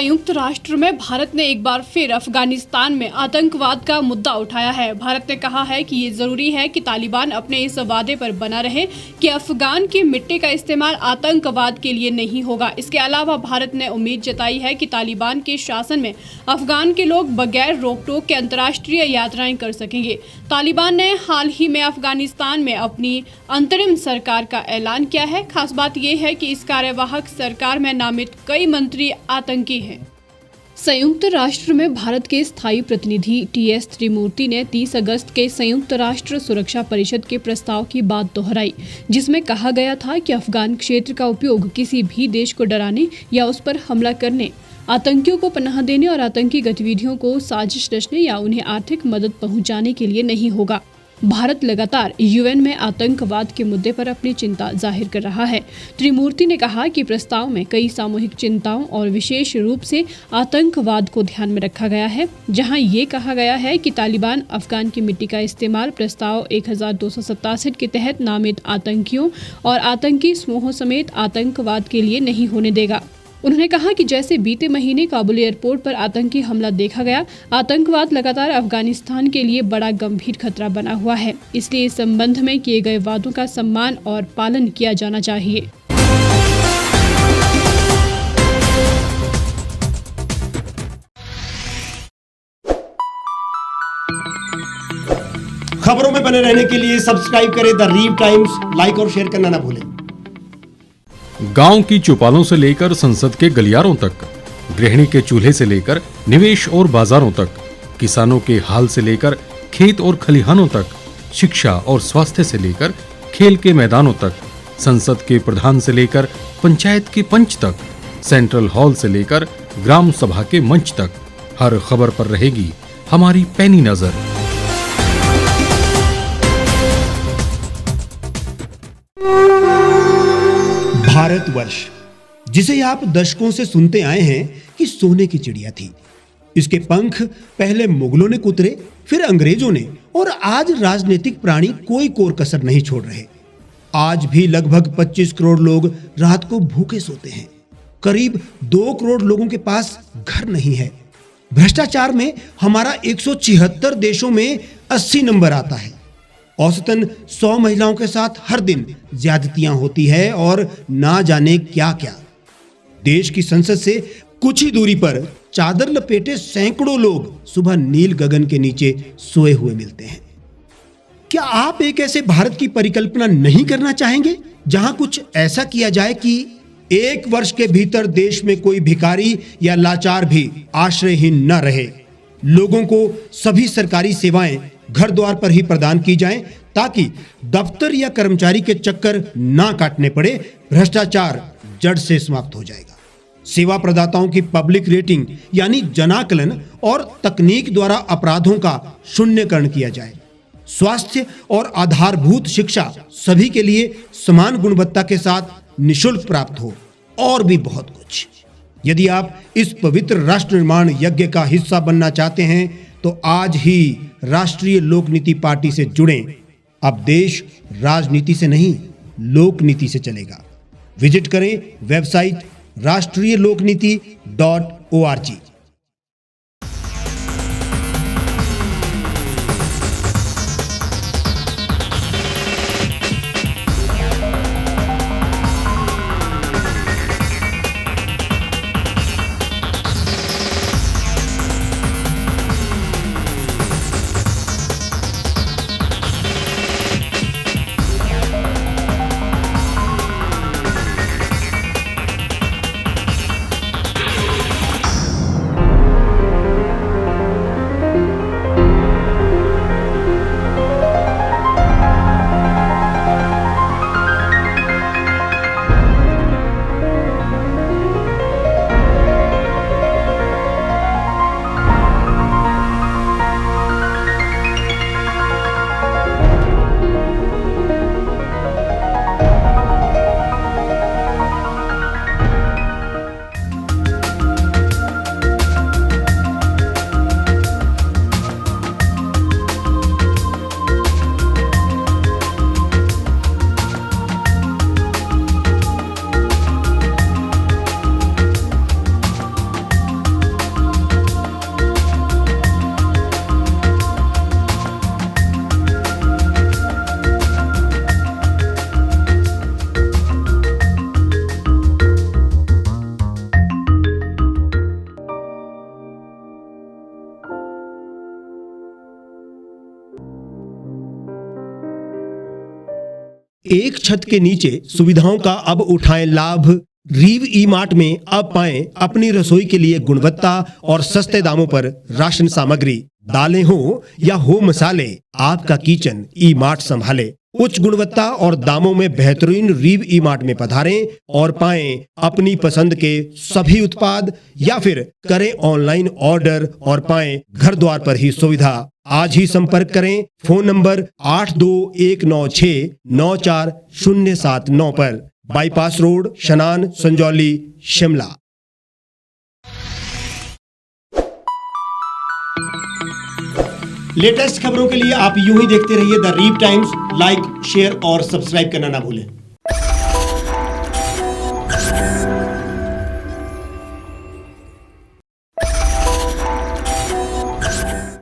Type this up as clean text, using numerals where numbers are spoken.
संयुक्त राष्ट्र में भारत ने एक बार फिर अफगानिस्तान में आतंकवाद का मुद्दा उठाया है। भारत ने कहा है कि ये जरूरी है कि तालिबान अपने इस वादे पर बना रहे कि अफगान की मिट्टी का इस्तेमाल आतंकवाद के लिए नहीं होगा। इसके अलावा भारत ने उम्मीद जताई है कि तालिबान के शासन में अफगान के लोग बगैर रोक टोक के अंतर्राष्ट्रीय यात्राएं कर सकेंगे। तालिबान ने हाल ही में अफगानिस्तान में अपनी अंतरिम सरकार का ऐलान किया है। खास बात यह है कि इस कार्यवाहक सरकार में नामित कई मंत्री आतंकी हैं। संयुक्त राष्ट्र में भारत के स्थायी प्रतिनिधि टीएस त्रिमूर्ति ने 30 अगस्त के संयुक्त राष्ट्र सुरक्षा परिषद के प्रस्ताव की बात दोहराई, जिसमें कहा गया था कि अफगान क्षेत्र का उपयोग किसी भी देश को डराने या उस पर हमला करने, आतंकियों को पनाह देने और आतंकी गतिविधियों को साजिश रचने या उन्हें आर्थिक मदद पहुंचाने के लिए नहीं होगा। भारत लगातार यूएन में आतंकवाद के मुद्दे पर अपनी चिंता जाहिर कर रहा है। त्रिमूर्ति ने कहा कि प्रस्ताव में कई सामूहिक चिंताओं और विशेष रूप से आतंकवाद को ध्यान में रखा गया है, जहां ये कहा गया है कि तालिबान अफगान की मिट्टी का इस्तेमाल प्रस्ताव 1267 के तहत नामित आतंकियों और आतंकी समूहों समेत आतंकवाद के लिए नहीं होने देगा। उन्होंने कहा कि जैसे बीते महीने काबुल एयरपोर्ट पर आतंकी हमला देखा गया, आतंकवाद लगातार अफगानिस्तान के लिए बड़ा गंभीर खतरा बना हुआ है। इसलिए इस संबंध में किए गए वादों का सम्मान और पालन किया जाना चाहिए। खबरों में बने रहने के लिए सब्सक्राइब करें द रीव टाइम्स, लाइक और शेयर करना ना भूलें। गांव की चौपालों से लेकर संसद के गलियारों तक, गृहिणी के चूल्हे से लेकर निवेश और बाजारों तक, किसानों के हाल से लेकर खेत और खलिहानों तक, शिक्षा और स्वास्थ्य से लेकर खेल के मैदानों तक, संसद के प्रधान से लेकर पंचायत के पंच तक, सेंट्रल हॉल से लेकर ग्राम सभा के मंच तक, हर खबर पर रहेगी हमारी पैनी नजर। भारतवर्ष, जिसे आप दशकों से सुनते आए हैं कि सोने की चिड़िया थी। इसके पंख पहले मुगलों ने कुतरे, फिर अंग्रेजों ने, और आज राजनीतिक प्राणी कोई कोर कसर नहीं छोड़ रहे। आज भी लगभग 25 करोड़ लोग रात को भूखे सोते हैं। करीब 2 करोड़ लोगों के पास घर नहीं है। भ्रष्टाचार में हमारा 176 देशों में 80 नंबर आता है। औसतन 100 महिलाओं के साथ हर दिन ज्यादतियां होती है और ना जाने क्या क्या। देश की संसद से कुछ ही दूरी पर चादर लपेटे सैकड़ों लोग सुबह नील गगन के नीचे सोए हुए मिलते हैं। क्या आप एक ऐसे भारत की परिकल्पना नहीं करना चाहेंगे जहां कुछ ऐसा किया जाए कि 1 वर्ष के भीतर देश में कोई भिखारी या लाचार भी आश्रयहीन न रहे? लोगों को सभी सरकारी सेवाएं घर द्वार पर ही प्रदान की जाएं, ताकि दफ्तर या कर्मचारी के चक्कर ना काटने पड़े। भ्रष्टाचार जड़ से समाप्त हो जाएगा। सेवा प्रदाताओं की पब्लिक रेटिंग यानी जनाकलन और तकनीक द्वारा अपराधों का शून्यकरण किया जाए। स्वास्थ्य और आधारभूत शिक्षा सभी के लिए समान गुणवत्ता के साथ निःशुल्क प्राप्त हो, और भी बहुत कुछ। यदि आप इस पवित्र राष्ट्र निर्माण यज्ञ का हिस्सा बनना चाहते हैं तो आज ही राष्ट्रीय लोक नीति पार्टी से जुड़ें। अब देश राजनीति से नहीं, लोक नीति से चलेगा। विजिट करें वेबसाइट राष्ट्रीयलोकनीति.org। एक छत के नीचे सुविधाओं का अब उठाएं लाभ। रीव ई मार्ट में अब पाएं अपनी रसोई के लिए गुणवत्ता और सस्ते दामों पर राशन सामग्री। दालें हो या हो मसाले, आपका किचन ई मार्ट संभाले। उच्च गुणवत्ता और दामों में बेहतरीन रीव ई मार्ट में पधारें और पाएं अपनी पसंद के सभी उत्पाद, या फिर करें ऑनलाइन ऑर्डर और पाएं घर द्वार पर ही सुविधा। आज ही संपर्क करें फोन नंबर 8219694079 पर, बाईपास रोड, शनान, संजौली, शिमला। लेटेस्ट खबरों के लिए आप यूं ही देखते रहिए द रीव टाइम्स। लाइक, शेयर और सब्सक्राइब करना ना भूलें।